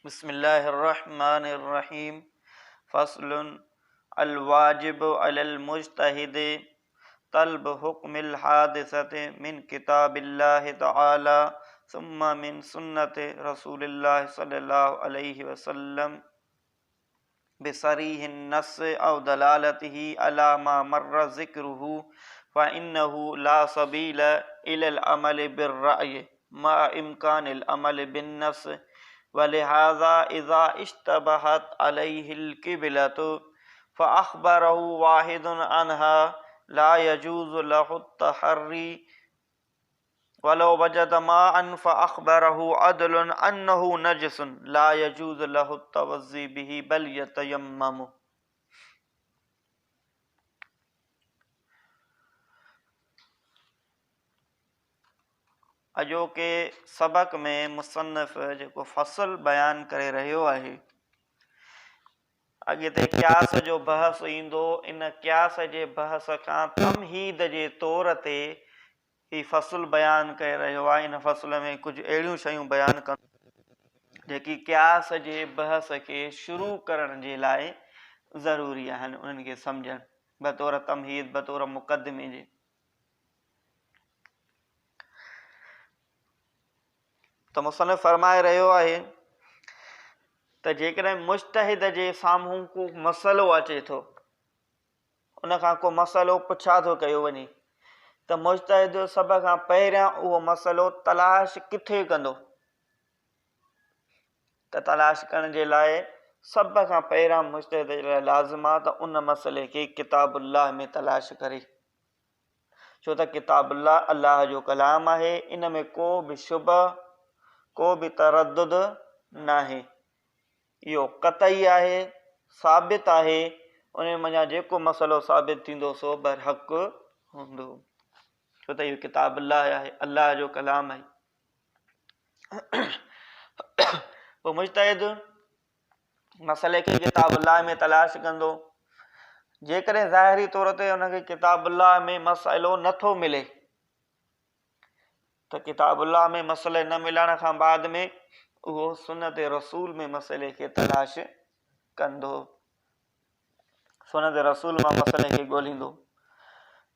بسم اللہ الرحمن الرحیم فصل الواجب علی المجتہد طلب حکم الحادثۃ من کتاب اللہ تعالی ثم من سنت رسول اللہ صلی اللہ علیہ وسلم بصریح النص او دلالته علی ما مر ذکرہ فإنه لا سبیل الی العمل بالرأی مع امکان العمل بالنص ولہذا اذا اشتبہت علیہ القبلۃ فأخبرہ واحد عنها لا يجوز له التحری ولو وجد ماء فأخبره عدل أنه نجس لا يجوز له التوضؤ به بل يتيمم۔ अॼो के सबक में मुसन्निफ़ जेको फ़सल बयान करे रहियो आहे, अॻिते क़ियास जो बहस ईंदो। इन क़ियास जे बहस खां तमहीद जे तौर ते ही फ़सल बयान करे रहियो आहे। इन फ़सल में कुझु अहिड़ियूं शयूं बयान कनि जेकी क़ियास जे बहस खे शुरू करण जे लाइ ज़रूरी आहिनि, उन्हनि खे सम्झणु बतौर तमहीद, बतौर मुक़दमे जे। त मुसन्निफ़ फरमाए रहियो आहे त जेकॾहिं मुज्तहिद जे साम्हूं को मसइलो अचे थो, उन खां को मसइलो पुछा थो कयो वञे, त मुज्तहिद सभ खां पहिरियां उहो मसइलो तलाश किथे कंदो? त तलाश करण जे लाइ सभ खां पहिरियां मुज्तहिद जे लाइ लाज़िम आहे त उन मसइले खे किताबुल्लाह में तलाश करे, छो त किताबुल्लाह अल्लाह जो कलाम आहे। इन में को बि शुबह, को बि तरद्दुद नाहे, इहो क़तई आहे, साबित आहे। उन मञा जेको मसइलो साबित थींदो सो बरहक़ हूंदो, छो त इहो किताबुल्लाह आहे, अल्लाह जो कलाम आहे। पोइ मुज्तहिद मसइले खे किताबुल्लाह में तलाश कंदो। जेकॾहिं ज़ाहिरी तौर ते उनखे किताबुल्लाह में मसइलो नथो मिले, त किताबुल्लाह में मसइले न मिलण खां बाद में उहो सुन्नत रसूल में मसइले खे तलाश कंदो, सुन्नत रसूल मां मसइले खे ॻोल्हींदो।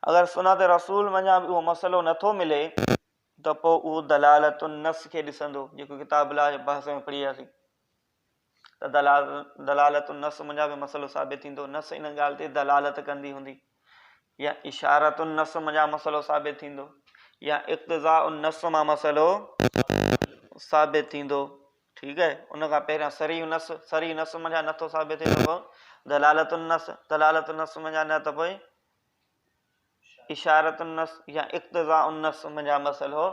अगरि सुन्नत रसूल मञा उहो मसइलो नथो मिले त पोइ उहो दलालतुन नस खे ॾिसंदो, जेको किताबुल्लाह जे बहस में पढ़ी वियासीं। त दलालतुन नस मञा बि मसइलो साबित थींदो। नस इन ॻाल्हि ते दलालत कंदी हूंदी, या इशारतुन नस मञा मसइलो साबित थींदो, या इक़्तिज़ाउन नस मां मसइलो साबित थींदो। ठीकु आहे। उन खां पहिरियां सरीह नस मञा नथो साबित थिए त पोइ दलालतुन नस मञा न त पोइ इशारतुन नस या इक़्तिज़ाउन नस मञा मसइलो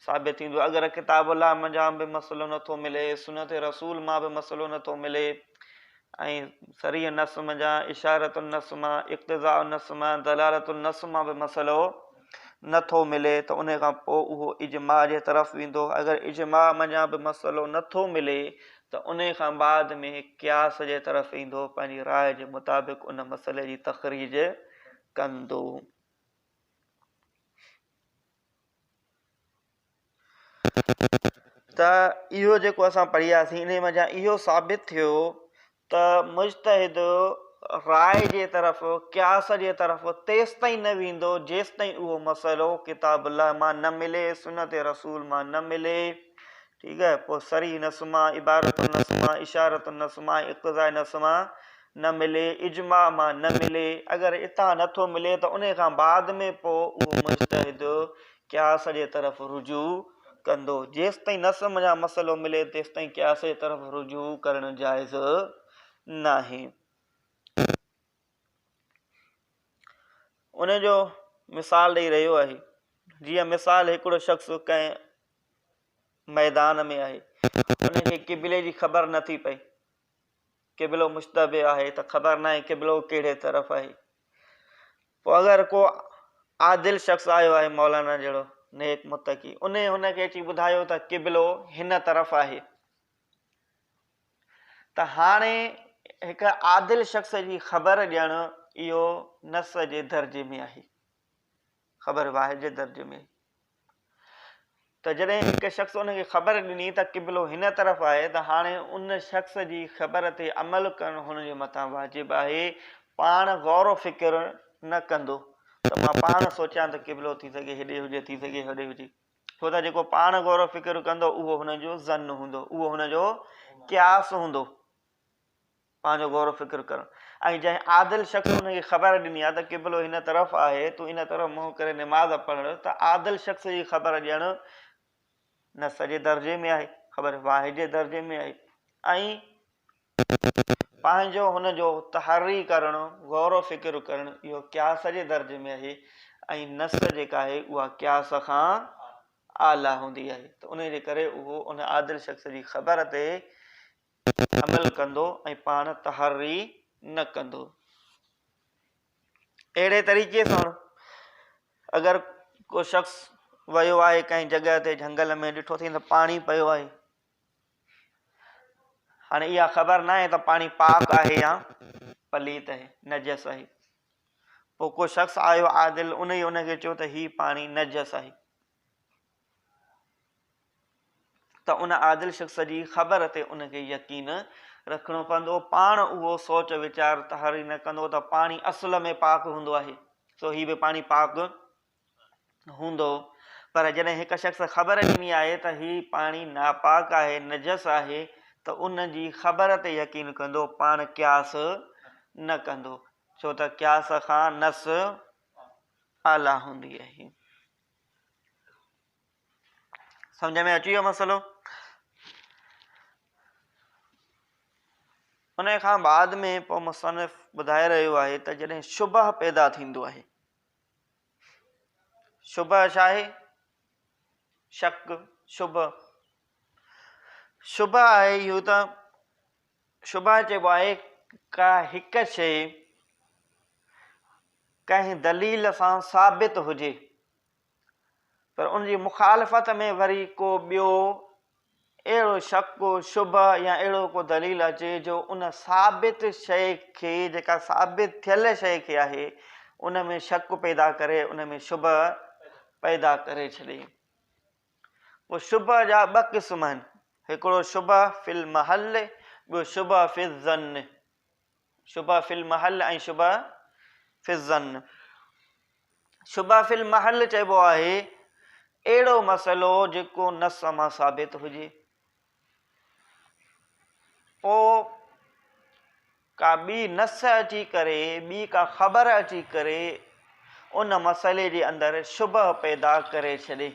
साबित थींदो। अगरि किताबुल्लाह मञा बि मसइलो नथो मिले, सुन्नत रसूल मां बि मसइलो नथो मिले, ऐं सरीह नस मञा, इशारतुन नस मां, इक़्तिज़ाउन नस मां, दलालतुन नस मां बि मसइलो नथो मिले, त उन खां पोइ उहो इजमा जे तरफ़ वेंदो। अगरि इजमा मञा बि मसइलो नथो मिले त उन खां बाद में क़ियास जे तरफ़ ईंदो, पंहिंजी राय जे मुताबिक़ उन मसइले जी तख़रीज कंदो। त इहो जेको असां पढ़ियासीं, इन मञा इहो साबित थियो त मुज्तहिद राय जे तरफ़, क़ियास जे तरफ़ तेसि ताईं न वेंदो जेसि ताईं उहो मसइलो किताबुल्लाह मां न मिले, सुन्नत रसूल मां न मिले। ठीकु आहे। पोइ सरीह नस मां, इबारतुन नस मां, इशारतुन नस मां, इक़्तिज़ाए नस मां न मिले, इजमा मां न मिले। अगरि इतां नथो मिले त उन खां बाद में पोइ उहो मुज्तहिद क़ियास जे तरफ़ रुजू कंदो। जेसि ताईं नस मञा मसइलो मिले तेसि ताईं क़ियास जे तरफ़ रुजू करणु जाइज़ नाहे। उन जो मिसाल ॾेई रहियो आहे। जीअं मिसाल, हिकिड़ो शख़्स कंहिं मैदान में आहे, उनखे क़िबले जी ख़बर नथी पए, क़िबलो मुश्तबे आहे त ख़बर न आहे क़िबलो कहिड़े तरफ़ आहे। पोइ अगरि को आदिल शख़्स आयो आहे, मौलाना जहिड़ो नेक मुतक़ी, हुनखे अची ॿुधायो त क़िबलो हिन तरफ़ आहे, त हाणे हिकु आदिल शख़्स जी ख़बर ॾियणु इहो नस जे दर्जे में आहे, ख़बर वाहिद जे दर्जे में। त जॾहिं हिकु शख़्स उनखे ख़बर ॾिनी त क़िबलो हिन तरफ़ आहे त हाणे उन शख़्स जी ख़बर ते अमल करणु हुनजे मथां वाजिबु आहे। पाण गौर फ़िक्र न कंदो त मां पाण सोचियां त क़िबलो थी सघे हेॾे हुजे, थी सघे होॾे हुजे, छो त जेको पाण गौर फ़िक्र कंदो उहो हुनजो ज़न हूंदो, उहो हुनजो क़यास हूंदो, पंहिंजो गौर फ़िक्र करणु। ऐं जंहिं आदिल शख़्स हुनखे ख़बर ॾिनी आहे त क़िबलो हिन तरफ़ आहे, तूं इन तरफ़ मुंहुं करे निमाज़ पढ़, त आदिल शख़्स जी ख़बर ॾियणु न सॼे दर्जे में आहे, ख़बर वाहिजे दर्जे में आहे। ऐं पंहिंजो हुनजो तहरी करणु, गौर फ़िक्र करणु, इहो क़यास जे दर्जे में आहे। ऐं नस जेका आहे उहा क़यास खां आला हूंदी आहे। त उन जे करे उहो उन आदिल शख़्स जी ख़बर ते अमल कंदो ऐं पाण तहरी न कंदो। अहिड़े तरीक़े सां अगरि को शख़्स वियो आहे कंहिं जॻह ते झंगल में, ॾिठो थी त पाणी पियो आहे, हाणे इहा ख़बर न आहे त पाणी पाक आहे या पलीत आहे, नजस आहे। पोइ को शख़्स आयो आदिल, उनखे चयो त हीउ पाणी नजस आहे, त उन आदिल शख़्स जी ख़बर ते उनखे यकीन रखिणो पवंदो। पाण उहो सोच वीचार तहरी न कंदो त पाणी असुल में पाक हूंदो आहे, सो हीउ बि पाणी पाक हूंदो। पर जॾहिं हिकु शख़्स ख़बर ॾिनी आहे त हीउ पाणी नापाक आहे, नजस आहे, त उन जी ख़बर ते यकीन कंदो, पाण क़यास न कंदो, छो त क़यास खां नस आला हूंदी आहे। सम्झ में अची वियो मसलो? उन खां बाद में पोइ मुसनिफ़ ॿुधाए रहियो आहे त जॾहिं शुबह पैदा थींदो आहे, शुबह छा आहे? शक, शुबह। शुबह आहे इहो त, शुबह चइबो आहे का हिकु शइ कंहिं दलील सां साबित हुजे, पर उनजी मुखालफ़त में वरी को ॿियो अहिड़ो शक, शुबह या अहिड़ो को दलील अचे जो उन साबित शइ खे, जेका साबित थियल शइ खे आहे, उन में शक पैदा करे, उन में शुबह पैदा करे छॾे। पोइ शुबह जा ॿ क़िस्म आहिनि, हिकिड़ो शुबह फिल महल, ॿियो शुबह फिल ज़न। शुबह फिल महल ऐं शुबह फिल ज़न। शुबह फिल महल चइबो आहे अहिड़ो मसइलो जेको नस मां साबित हुजे, पोइ का ॿी नस अची करे, ॿी का ख़बर अची करे उन मसइले जे अंदरि शुबह पैदा करे छॾे।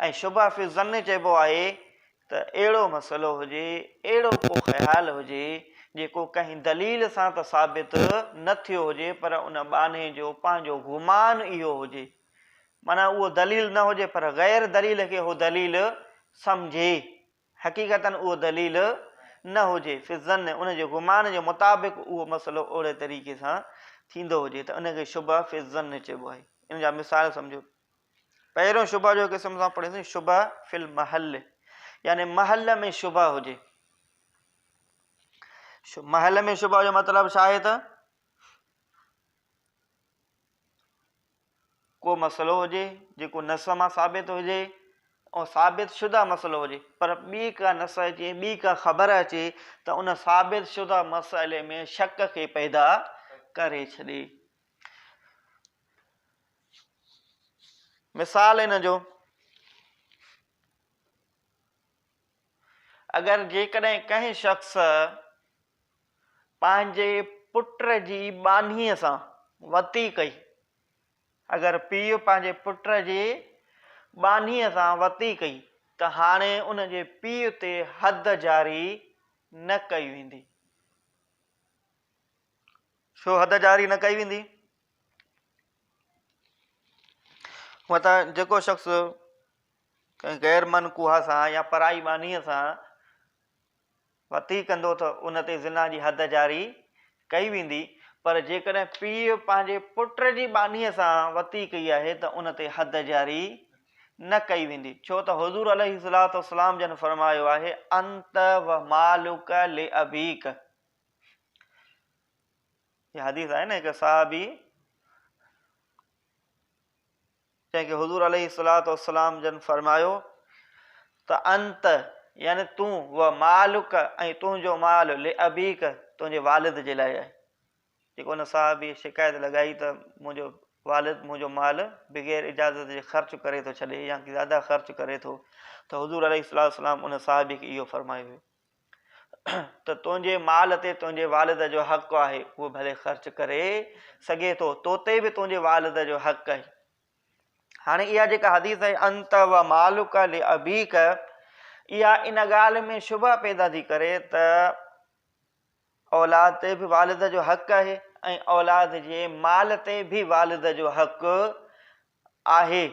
ऐं शुबह फिल ज़न चइबो आहे त अहिड़ो मसइलो हुजे, अहिड़ो को ख़्यालु हुजे जेको कंहिं दलील सां त साबित न थियो हुजे, पर उन बाने जो पंहिंजो गुमान इहो हुजे, माना उहो दलील न हुजे पर ग़ैर दलील खे उहो दलील सम्झे, हक़ीक़तन उहो दलील न हुजे। फिज़न उनजे गुमान जे मुताबिक़ उहो मसइलो ओड़े तरीक़े सां थींदो हुजे, त उनखे शुबह फिज़न चइबो आहे। इन जा मिसाल सम्झो। पहिरियों शुबह जो क़िस्म सां पढ़ीसीं, शुबह फिल महल, यानी महल में शुबह हुजे। महल में शुबह जो मतिलबु छा आहे त को मसइलो हुजे जेको नस मां साबित हुजे ऐं साबित शुदा मसइलो हुजे, पर ॿी का नस अचे, ॿी का ख़बर अचे त उन साबित शुदा मसइले में शक खे पैदा करे छॾे। मिसाल इन जो, अगरि जेकॾहिं कंहिं शख़्स पंहिंजे पुट जी बानीअ सां वती कई, अगरि पीउ पंहिंजे पुट जे बानीअ सां वती कई, त हाणे उन जे पीउ ते हद जारी न कई वेंदी। छो हद जारी न कई वेंदी? हूअं त जेको शख़्स कंहिं गैर मनकूहा सां या पराई बानीअ सां वती कंदो त उन ते ज़िना जी हद जारी कई वेंदी, पर जेकॾहिं पीउ पंहिंजे पुट जी बानीअ सां वती कई आहे त उन ते हद जारी न कई वेंदी। छो त हुज़ूर अलैहिस्सलातु वस्सलाम जन फरमायो आहे, अंत व मालुक ले अबीक। ये हदीस आहे न, हिकु सहाबी जंहिंखे हुज़ूर अलैहिस्सलातु वस्सलाम जन फरमायो त अंत यानी तूं व मालुक ऐं तुंहिंजो माल ले अबीक तुंहिंजे वालिद जे लाइ आहे। जेको उन साहबी शिकायत लॻाई त मुंहिंजो वालिद मुंहिंजो माल बग़ैर इजाज़त जे ख़र्च करे थो छॾे या ज़्यादा ख़र्च करे थो, त हुज़ूर अलैहिस्सलातु वस्सलाम उन साहबी खे इहो फरमायो हुयो त तुंहिंजे माल ते तुंहिंजे वालिद जो हक़ु आहे, उहो भले ख़र्च करे सघे थो, तो ते बि तुंहिंजे वालिद जो हक़ु आहे। हाणे इहा जेका हदीस आहे अंत व मालुक ले अबीक, इहा इन ॻाल्हि में शुबह पैदा थी करे त औलाद ते बि वालिद जो हक़ु आहे ऐं औलाद जे माल ते बि वालिद जो हक़ु आहे।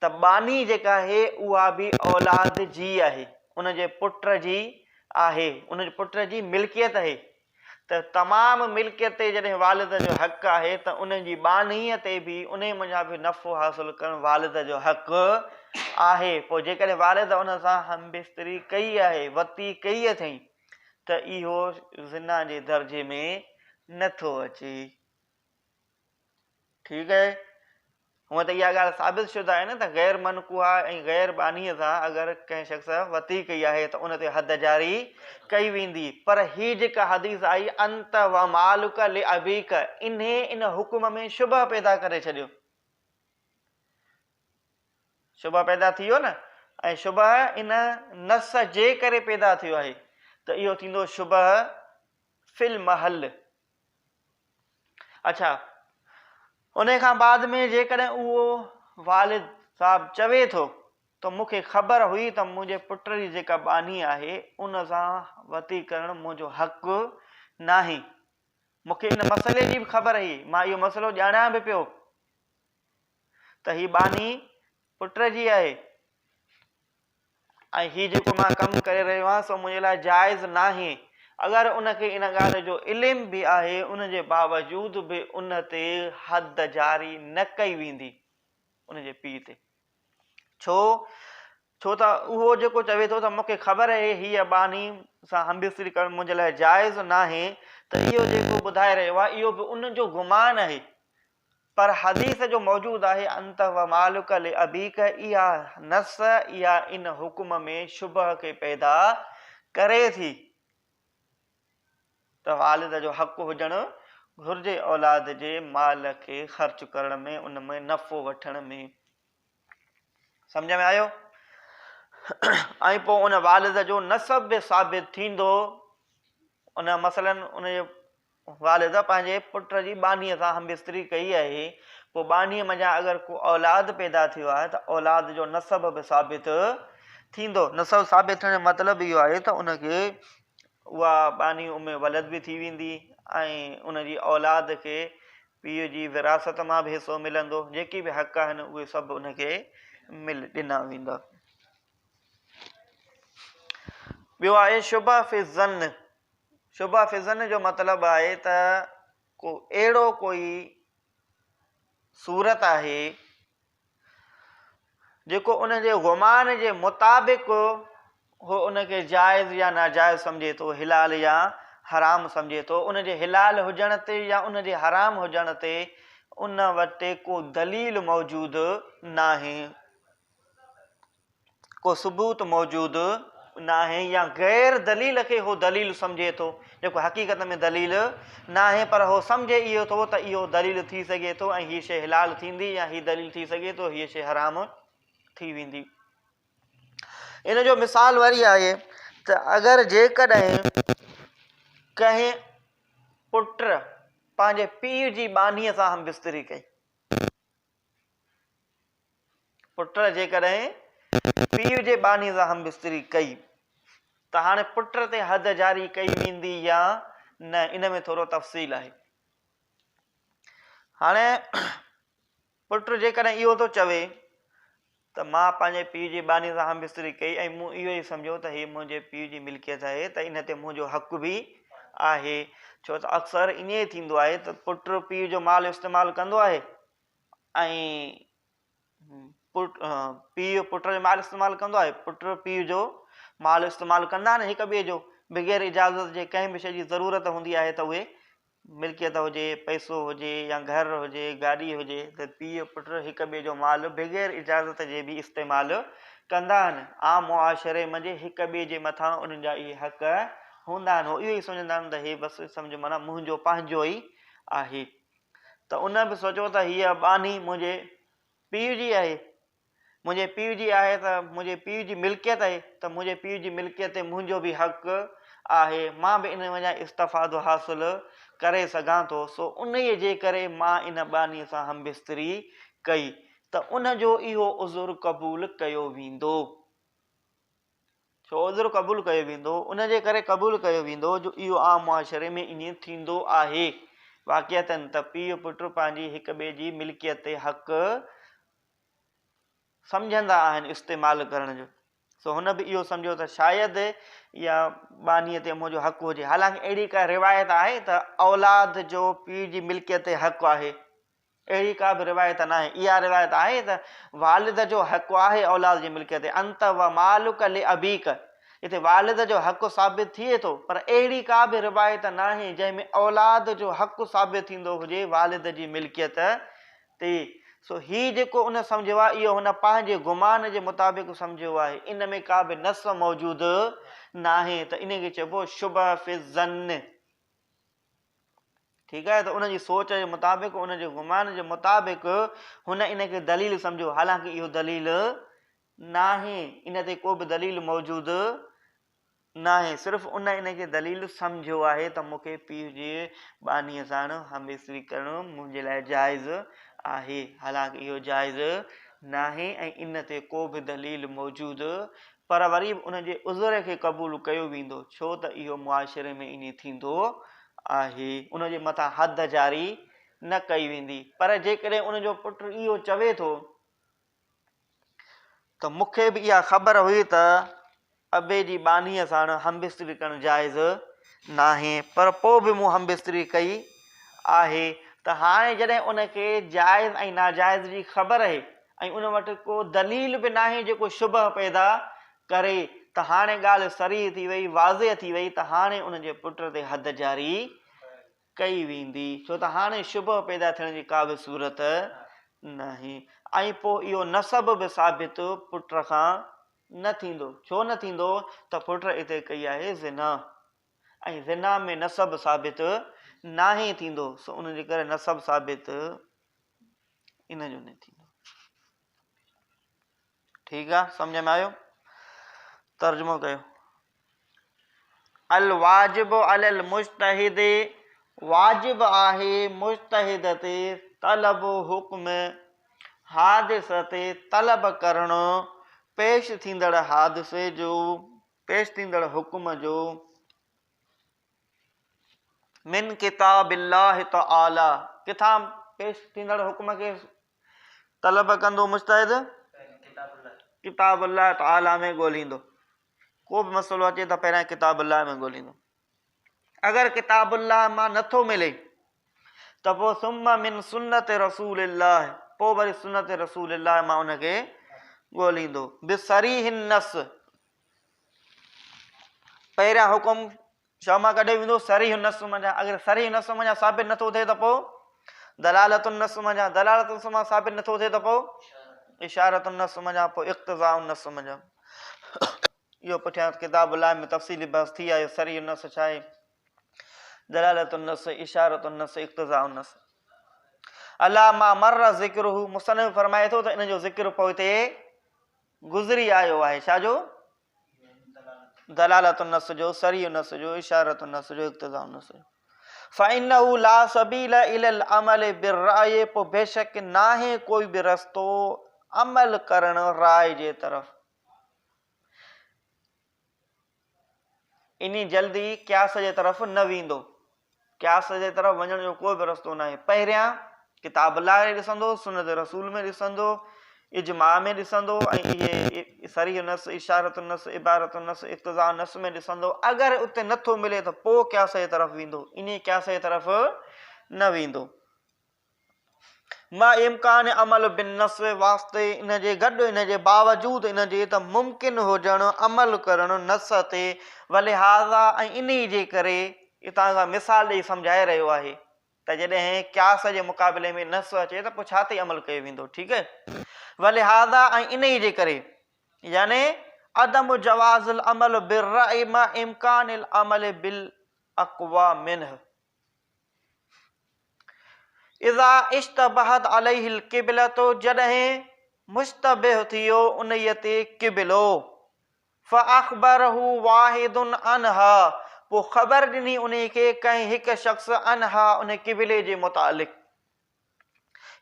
त बानी जेका आहे उहा बि औलाद जी आहे, उनजे पुट जी आहे, उनजे पुट जी मिल्कियत आहे। त तमामु मिल्कियत ते जॾहिं वालिद जो हक़ु आहे त उनजी बानीअ ते बि उन मंझां बि नफ़ो हासिलु करणु वालिद जो हक़ु आहे। पोइ जेकॾहिं वालिद उन सां हमबिस्तरी कई आहे, वती कई अथई, त इहो ज़िना जे दर्जे में नथो अचे। ठीकु आहे। हूअं त इहा ॻाल्हि साबित शुदा आहे न त ग़ैर मनकुहा ऐं ग़ैर बानीअ सां अगरि कंहिं शख़्स वती कई आहे त उन ते हद जारी कई वेंदी। पर हीअ जेका हदीस आई अंत व मालुक ले अबीक, इन हुकुम में शुबह पैदा करे छॾियो। शुबह पैदा थी वियो न, ऐं शुबह इन नस जे करे पैदा थियो आहे, त इहो थींदो शुबह फिल महल। अच्छा, उन खां बाद में जेकॾहिं उहो वालिद साहब चवे थो त मूंखे ख़बर हुई त मुंहिंजे पुट जी जेका बानी आहे उन सां वती करणु मुंहिंजो हक़ु नाहे, मूंखे इन मसइले जी बि ख़बर हुई, मां इहो मसइलो ॼाणा बि पियो त हीअ बानी पुट जी आहे ऐं हीअ जेको मां कमु करे रहियो आहियां सो मुंहिंजे लाइ जाइज़ नाहे। अगरि उनखे इन ॻाल्हि जो इल्मु बि आहे, उनजे बावजूद बि उन ते हद जारी न कई वेंदी उनजे पीउ ते। छो त उहो जेको चवे थो त मूंखे ख़बर आहे हीअ बानी सां हमबिस्तरी करणु मुंहिंजे लाइ जाइज़ नाहे, त इहो जेको ॿुधाए रहियो आहे इहो बि उनजो गुमान आहे। पर हदीस जो मौजूद आहे अंत व मालुक ले अबीक, इहा नस इहा इन हुकुम में शुबह खे पैदा करे थी त वालिद जो हक़ु हुजणु घुर्जे औलाद जे माल खे ख़र्च करण में, उन में नफ़ो वठण में। सम्झ में आयो? ऐं पोइ उन वालिद जो नसब बि साबित थींदो। उन मसलन उनजे वालिद पंहिंजे पुट जी बानीअ सां हमबिस्तरी कई आहे, पोइ बानीअ मंझां अगरि को औलाद पैदा थियो आहे त औलाद जो नसब बि साबित थींदो। नसब साबित थियण जो मतिलबु इहो आहे त उनखे उहा बानी उमे वलद बि थी वेंदी ऐं उनजी औलाद खे पीउ जी विरासत मां बि हिसो मिलंदो, जेकी बि हक़ आहिनि उहे सभु उनखे ॾिना वेंदा। ॿियो आहे शुबह फी ज़न्न। शुबह फी ज़न्न जो मतिलबु आहे त को अहिड़ो कोई सूरत आहे जेको उनजे गुमान जे मुताबिक़ हो उनखे जाइज़ या नाजाइज़ सम्झे थो, हिलाल या हराम सम्झे थो। उनजे हिलाल हुजण ते या उनजे हराम हुजण ते उन वटि को दलील मौजूदु नाहे, को सबूत मौजूदु नाहे, या गैर दलील खे हो दलील सम्झे थो, जेको हक़ीक़त में दलील नाहे, पर हो सम्झे इहो थो त इहो दलील थी सघे थो ऐं हीअ शइ हिलाल थींदी या हीअ दलील थी सघे थो हीअ शइ हराम थी वेंदी। इन जो मिसाल वरी आहे त अगरि जेकॾहिं कंहिं पुट पंहिंजे पीउ जी बानीअ सां हमबिस्तरी कई, पुट जेकॾहिं पीउ जे बानीअ सां हमबिस्तरी कई त हाणे पुट ते हद जारी कई वेंदी या न, इन में थोरो तफ़सील आहे। हाणे पुट जेकॾहिं इहो थो चवे त मां पंहिंजे पीउ जी बानीअ सां हमबिस्तरी कई ऐं मूं इहो ई सम्झो त हीअ मुंहिंजे पीउ जी मिल्कियत आहे, त इन ते मुंहिंजो हक़ बि आहे। छो त अक्सर ईअं ई थींदो आहे त पुट पीउ जो माल इस्तेमालु कंदो आहे ऐं पीउ पुट जो माल इस्तेमालु कंदो आहे, पुट पीउ जो माल इस्तेमालु कंदा आहिनि हिक ॿिए जो, बग़ैर इजाज़त जे कंहिं बि शइ जी ज़रूरत हूंदी आहे त उहे मिल्कियत हुजे, पैसो हुजे या घर हुजे, गाॾी हुजे, त पीउ पुट हिक ॿिए जो माल बग़ैर इजाज़त जे बि इस्तेमालु कंदा आहिनि। आम मुआशिरे मंझि हिक ॿिए जे मथां उन्हनि जा इहे हक़ हूंदा आहिनि। हो इहो ई सम्झंदा आहिनि त हे बसि सम्झ माना मुंहिंजो पंहिंजो ई आहे। त उन बि सोचियो त हीअ बानी मुंहिंजे पीउ जी आहे, मुंहिंजे पीउ जी आहे त मुंहिंजे पीउ जी मिल्कियत आहे, त मुंहिंजे पीउ जी मिल्कियत ते मुंहिंजो बि हक़ आहे, मां बि इन वञा इस्तफ़ादो हासिलु करे सघां थो। सो उन्हीअ जे करे मां इन बानीअ सां हमबिस्तरी कई, त उनजो इहो उज़ुर क़बूल कयो वेंदो। छो उज़ुर क़बूल कयो वेंदो? उन जे करे क़बूल कयो वेंदो जो इहो आम मुआशिरे में ईअं थींदो आहे वाक़िअतन, त पीउ पुट पंहिंजी हिक ॿिए जी मिल्कियत ते हक़ सम्झंदा आहिनि इस्तेमालु करण जो। सो हुन बि इहो सम्झो त शायदि इहा बानीअ ते मुंहिंजो हक़ हुजे। हालांकि अहिड़ी का रिवायत आहे त औलाद जो पीउ जी मिल्कियत ते हक़ आहे, अहिड़ी का बि रिवायत न आहे। इहा रिवायत आहे त वालिद जो हक़ आहे औलाद जी मिल्कियत ते, अंत व मालुक ले अबीक, हिते वालिद जो हक़ साबित थिए थो, पर अहिड़ी का बि रिवायत न आहे जंहिंमें औलाद जो हक़ साबित थींदो हुजे वालिद जी मिल्कियत ते। सो हीउ जेको उन सम्झो आहे इहो हुन पंहिंजे गुमान जे मुताबिक़ सम्झो आहे, इन में का बि नस मौजूदु न आहे, त इन खे चइबो शुबह फि ज़न्न। ठीकु आहे, त उनजी सोच जे मुताबिक़, उनजे गुमान जे मुताबिक़ हुन इन खे दलील सम्झो, हालांकि इहो दलील न आहे, इन ते को बि दलील मौजूदु न आहे, सिर्फ़ु उन इन खे दलील सम्झो आहे त मूंखे पीउ जे बानीअ सां हमबिस्तरी करणु मुंहिंजे लाइ जाइज़ आहे, हालांकि इहो जाइज़ न आहे ऐं इन ते को बि दलील मौजूदु, पर वरी बि उनजे उज़ुर खे क़बूल कयो वेंदो, छो त इहो मुआशिरे में ईअं थींदो आहे, उनजे मथां हद जारी न कई वेंदी। पर जेकॾहिं उनजो पुटु इहो चवे थो त मूंखे बि इहा ख़बर हुई त अबे जी बानीअ सां हमबिस्तरी करणु जाइज़ न आहे, पर पोइ बि मूं हमबिस्तरी कई आहे, त हाणे जॾहिं उनखे जाइज़ ऐं नाजाइज़ जी ख़बर आहे ऐं उन वटि को दलील बि न आहे जेको शुबह पैदा करे, त हाणे ॻाल्हि सरीह थी वई, वाज़िह थी वई, त हाणे उनजे पुट ते हद जारी कई वेंदी, छो त हाणे शुबह पैदा थियण जी का बि सूरत न आहे। ऐं पोइ इहो नसब बि साबित पुट खां न थींदो। छो न थींदो? त पुट हिते कई आहे ज़िना, ऐं ज़िना में नसब साबित नाहे थींदो, सो उनजे करे नसब साबित इन जो न थींदो। ठीकु आहे, सम्झ में आयो? तर्जुमो कयो। अल वाजिब अलल मुज्तहिद, वाजिब आहे मुज्तहिद ते तलब हुक्म हादिस ते तलब करणु पेश थींदड़ हादिसे जो, पेश थींदड़ हुक्म जो, मिन किताबिल्लाह तआला, किथां पेश थींदड़ हुक्म खे तलब कंदो मुज्तहिद? किताबुल्लाह तआला में ॻोल्हींदो। को बि मसइलो अचे त पहिरियां किताबुल्लाह में ॻोल्हींदो। अगरि किताबुल्लाह मां नथो मिले त पोइ सुम्मा मिन सुन्नत रसूलिल्लाह, पोइ वरी सुन्नत रसूलिल्लाह मां उनखे ॻोल्हींदो। बिसरीहिन नस, पहिरियां हुकुम छा मां कढे वेंदो? सरीह नस मञा। अगरि सरीह नस मञा साबित नथो थिए त पोइ दलालतुन नस मञा, दलालतुन नस मां साबित नथो थिए त पोइ इशारतुन नस मञा, पोइ इक़्तिज़ाउन नस मञा। इहो पुठियां किताबुल्लाह में तफ़सीली बहस थी आहे, सरीह नस छा आहे, दलालतुन नस, इशारतुन नस, इक़्तिज़ाउन नस। अला मा मर्र ज़िक्रुहु, मुसन्निफ़ फरमाए थो त इन जो ज़िक्र पोइ हिते गुज़री आयो आहे, छाजो? दलालतुन नस जो, सरीह नस जो, इशारतुन नस जो, इक़्तिज़ाउन नस जो। फ़इन्नहु ला सबील इलल अमल बिर्राय, पोइ बेशक नाहे कोई बि रस्तो अमल करण राय जे तरफ़। इन जल्दी क़यास जे तरफ़ न वेंदो, क़यास जे तरफ़ वञण जो कोई बि रस्तो न आहे। पहिरियां किताबुल्लाह में ॾिसंदो, सुन्नत रसूल में ॾिसंदो, इजमा में ॾिसंदो, ऐं इहे सरीह नस, इशारतुन नस, इबारतुन नस, इक़्तिज़ाउन नस में ॾिसंदो। अगरि उते नथो मिले त पोइ क़यास जे तरफ़ वेंदो, इन क़यास जे तरफ़ न वेंदो। मां इम्कान अमल बिन नस, वास्ते इन जे गॾु, इन जे बावजूदि इन जे त मुमकिन हुजणु अमल करणु नस ते, वलिहाज़ा ऐं इन जे करे हितां खां मिसाल ॾेई सम्झाए रहियो आहे त जॾहिं क्यास जे मुक़ाबले में नस अचे त पोइ छा ते अमल कयो वेंदो। ठीकु आहे। वलिहाज़ा ऐं इन ई जे करे याने अदम जवाज़ुल अमल बिर्रअई मा इम्कानिल अमल बिल अक़वा मिन्ह इज़ा इश्तबहत अलैहिल क़िबलतो जॾहिं मुश्तबिह थियो उन्हीअ ते क़िबलो फ़अख़बरहु वाहिदुन अनहा पोइ ख़बर ॾिनी उन खे कंहिं हिकु शख़्स अनहा उन क़िबले जे मुतालिक़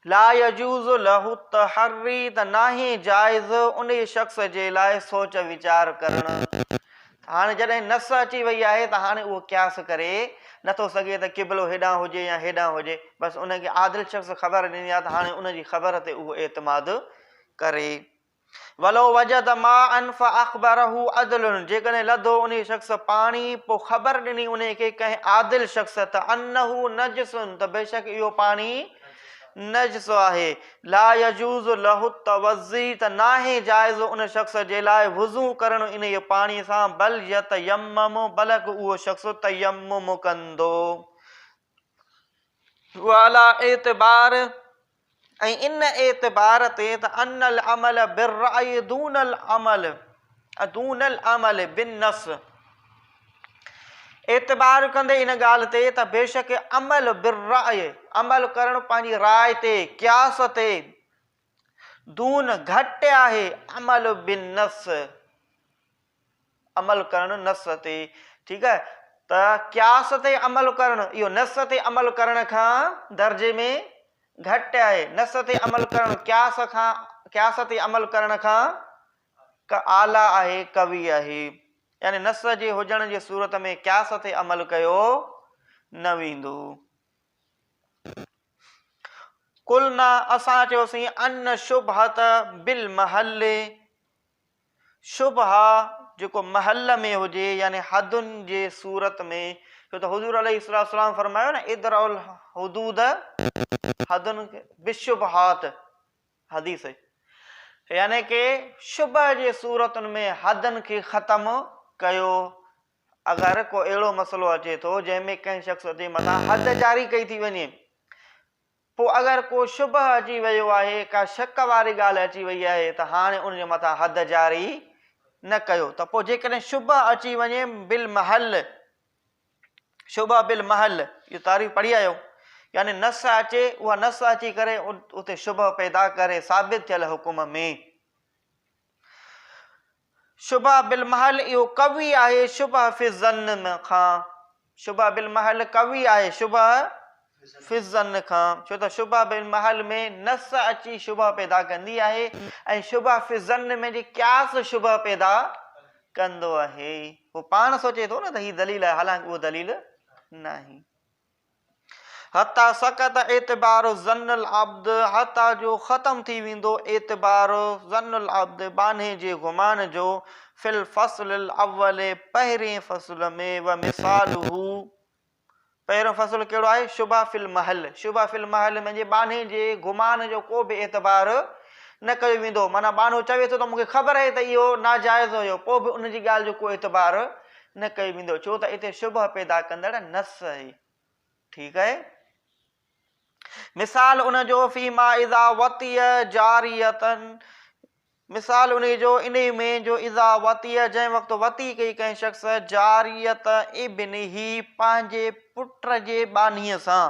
ला यजूज़ु लहु तहर्री त नाहे जाइज़ उन शख़्स जे लाइ सोच वीचार करणु। हाणे जॾहिं नस अची वई आहे त हाणे उहो क्यास करे नथो सघे त क़िबलो हेॾां हुजे या हेॾां हुजे, बसि उनखे आदिल शख़्स ख़बर ॾिनी आहे त हाणे उनजी ख़बर ते उहो एतमाद करे। वलो वजद मा अन फ़अख़बरहु अदलुन जेकॾहिं लधो उन शख़्स पाणी पोइ ख़बर ॾिनी उन खे कंहिं आदिल शख़्स त अन्नहु नजसुन त बेशक इहो पाणी नजस आहे ला यजूज़ु लहु तवज़ी त नाहे जाइज़ उन शख़्स जे लाइ वुज़ू करणु इन पाणीअ सां बल यतयम्मम बल्कि उहो शख़्स तयम्मुम कंदो। वाला एतबार ऐं इन एतबार ते त अनल अमल बिर्रअई दूनल अमल बिन नस एतबार कंदे इन ॻाल्हि ते त बेशक अमल बिर्रअई अमल करणु पंहिंजी राय ते क्यास ते दून घटि आहे अमल बिन नस अमल करणु नस ते। ठीकु आहे। त क्यास ते अमल करणु इहो नस ते अमल करण खां दर्जे में घटि आहे। नस ते अमल करणु क्यास ते अमल करण खां आला आहे कवी आहे। यानी नस जे हुजण जे सूरत में क्यास ते अमल कयो न वेंदो। कुलना असां चयोसीं अन शुबहत बिल महल शुबहा जेको महल में हुजे यानी हदुनि जे सूरत में, छो त हुज़ूर अलैहिस्सलाम फरमायो न इदरउल हुदूद हदुनि बिशुबहात हदीस यानी कि शुबह जे सूरतुनि में हदनि खे ख़तमु कयो। अगरि को अहिड़ो मसइलो अचे थो जंहिंमें कंहिं शख़्स जे मथां हद जारी कई थी वञे, पोइ अगरि को शुबह अची वियो आहे का शक वारी ॻाल्हि अची वई आहे त हाणे उनजे मथां हद जारी न कयो। त पोइ जेकॾहिं शुबह अची वञे बिल महल शुबह बिल महल इहो तारीफ़ पढ़ी आयो यानी नस अचे उहा नस अची करे उते शुबह पैदा करे साबित थियल हुकुम में। शुबह बिल महल इहो कवी आहे शुबह फिज़न खां। शुबह बिल महल कवी आहे शुबह फिज़न खां, छो त शुबह बिल महल में नस अची शुबह पैदा कंदी आहे ऐं शुबह फिज़न में जे क्यास शुबह पैदा कंदो आहे। उहो पाण सोचे थो न त हीअ दलील आहे, हालांकि उहो दलील न आहे। हता सकत एतबारो ज़न्नुल अब्द हता जो ख़त्म थी वेंदो एतबारो ज़न्नुल अब्द बाने जे गुमान जो फिल फ़स्ल अव्वल पहिरें फ़स्ल में व मिसालहू पहिरियों फ़स्ल कहिड़ो आहे शुबह फिल महल। शुबह फिल महल में जे बाने जे गुमान जो को बि एतबार न कयो वेंदो। माना बानो चवे थो त मूंखे ख़बर आहे त इहो नाजाइज़ हुयो, पोइ बि उनजी ॻाल्हि जो को एतबार न कयो वेंदो, छो त हिते शुबह पैदा कंदड़ नस आहे। ठीकु आहे। मिसाल उनजो फीमा इज़ा वतीय जारियतन मिसाल उन जो इन में जो इज़ा वतीय जंहिं वक़्तु वती कई कंहिं शख़्स जारियत इब्निही पंहिंजे पुट जे बानीअ सां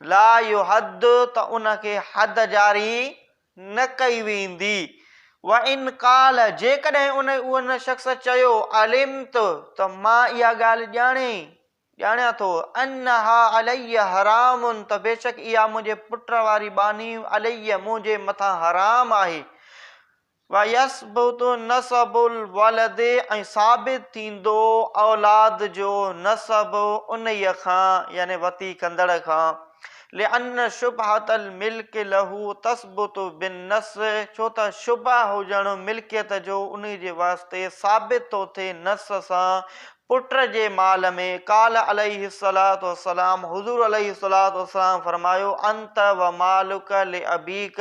ला यो हद त उनखे हद जारी न कई वेंदी। व इन काल जेकॾहिं उन शख़्स चयो अलिम त मां इहा ॻाल्हि ॼाणियां थो अनहा अलैय हरामुन त बेशक इहा मुंहिंजे पुट वारी बानी अलैय मुंहिंजे मथां हराम आहे। व यसबुतु नसबुल वलद ऐं साबित थींदो औलाद जो नसब उन्हीअ खां यानी वती कंदड़ खां। लिअन्न शुबहतल मिल्क लहू तस्बुतु बिन नस छो त शुबह हुजणु मिल्कियत जो उन जे वास्ते साबित थो थिए नस सां पुट जे माल में। काल अलैहिस्सलातु वस्सलाम हुज़ूर अलैहिस्सलातु वस्सलाम फरमायो अंत व मालुक ले अबीक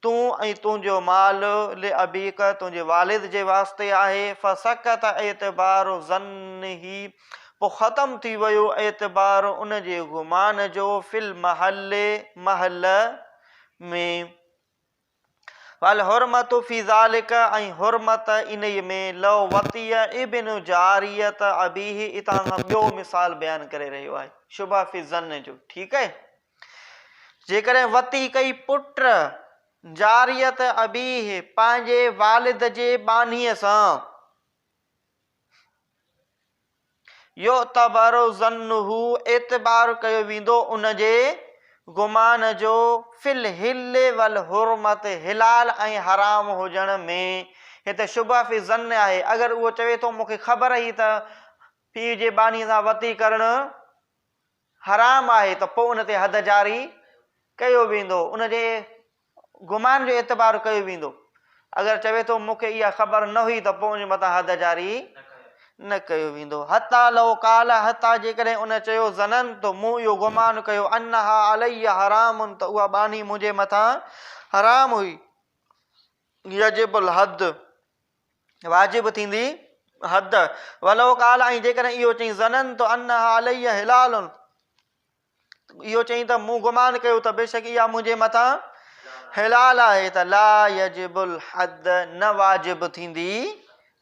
तूं ऐं तुंहिंजो माल ले अबीक तुंहिंजे वालिद जे वास्ते आहे। फसकत एतबारो ज़न्निही पोइ ख़तम थी वियो एतबार उन जे गुमान जो फिल महल में वल हुरमत फी ज़ालिक ऐं हुरमत इन में लो वतीय इब्न जारियत अबीही इतां खां ॿियो मिसाल बयान करे रहियो आहे शुबा फी ज़न्न जो। ठीकु आहे, जेकॾहिं वती कई पुट जारियत अबीह पंहिंजे वालिद जे बानीअ सां यो तबरो ज़न्नुहु एतबार कयो वेंदो उन जे गुमान जो फिल हिल वल हुरमत हिलाल ऐं हराम हुजण में। हिते शुबा फी ज़न्न आहे, अगरि उहो चवे थो मूंखे ख़बर ई त पीउ जे बानी सां वती करणु हराम आहे त पोइ उन ते हद जारी कयो वेंदो, उन जे गुमान जो एतबार कयो वेंदो। अगरि चवे थो मूंखे इहा ख़बर न हुई त पोइ उन मथां हद जारी न कयो वेंदो। हता लो काला हता जेकॾहिं उन चयो ज़नन तो मूं इहो गुमान कयो अन्नहा अलैया हरामुन त उहा बानी मुंहिंजे मथां हराम हुई यजिबुल हद वाजिब थींदी हद वलो काला ऐं जेकॾहिं इहो चई ज़नन तो अन्नहा अलैया हिलालुन इहो चई त मूं गुमान कयो त बेशक इहा मुंहिंजे मथां हिलाल आहे त ला यजिबुल हद न वाजिब थींदी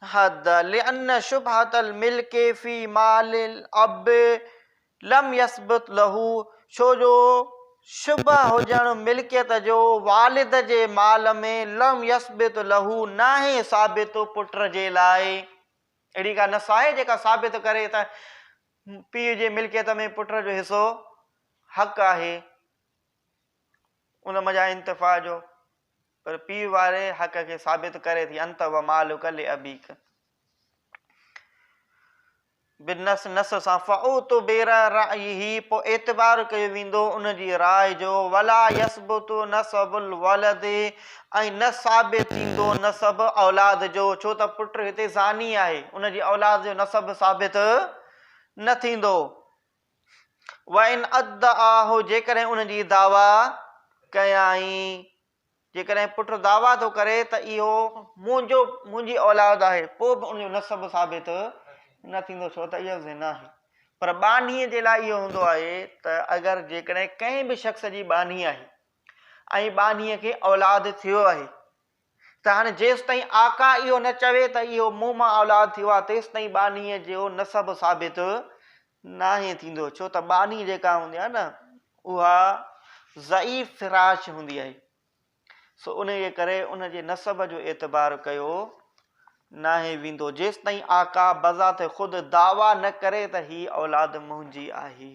हद लिअन्न शुबहतल मिल्के फी मालिल अब लम यसबत लहू छो जो शुबह हुजण मिल्कियत जो वालिद जे माल में लम यसबित लहू नाहे साबित पुट जे लाइ। अहिड़ी का नस आहे जेका साबित करे त पीउ जे मिल्कियत में पुट जो हिसो हक़ आहे उन मज़ा इंतिफ़ा जो, पर पीउ वारे हक़ खे साबित करे थी अंत व मालुक लि अबीक बिनस नस सां फ़ऊतु बेर राई पोइ एतबार कयो वेंदो उन जी राय जो वला यसबुतु नसबुल वलद ऐं न साबित थींदो नसब औलाद जो छो त पुट हिते ज़ानी आहे उन जी औलाद जो नसब साबित न थींदो। वन अद आहो जेकॾहिं उन जी दावा कयाई जेकॾहिं पुट दावा थो करे त इहो मुंहिंजी औलाद आहे पोइ बि उनजो नसब साबित न थींदो छो त इहो ज़िना आहे। पर बानीअ जे लाइ इहो हूंदो आहे त अगरि जेकॾहिं कंहिं बि शख़्स जी बानी आहे ऐं बानीअ खे औलाद थियो आहे त हाणे जेसि ताईं आका इहो न चवे त इहो मूं मां औलाद थियो आहे तेसि ताईं बानीअ जो नसब साबित नाहे थींदो छो त बानी जेका हूंदी आहे न उहा ज़ईफ़ फिराश हूंदी आहे सो उन जे करे उन जे नसब जो एतबार कयो नाहे वेंदो जेसि ताईं आका बज़ात ख़ुदि दावा न करे त ही औलाद मुंहिंजी आहे।